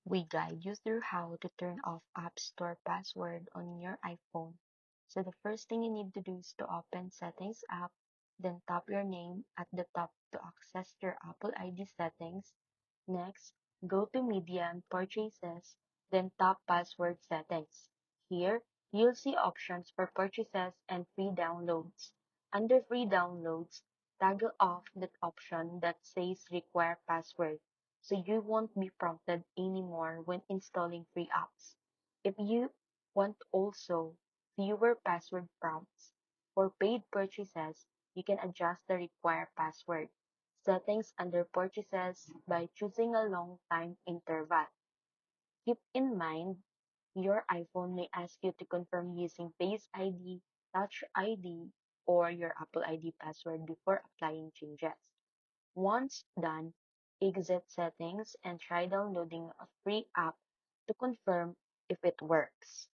We guide you through how to turn off App Store password on your iPhone. So the first thing you need to do is to open Settings app, then tap your name at the top to access your Apple ID settings. Next, go to Media and Purchases, then tap Password Settings. Here, you'll see options for purchases and free downloads. Under free downloads, toggle off that option that says Require Password so you won't be prompted anymore when installing free apps. If you want also fewer password prompts for paid purchases, you can adjust the required password settings under purchases by choosing a long time interval. Keep in mind, your iPhone may ask you to confirm using Face ID, Touch ID, or your Apple ID password before applying changes. Once done, exit Settings and try downloading a free app to confirm if it works.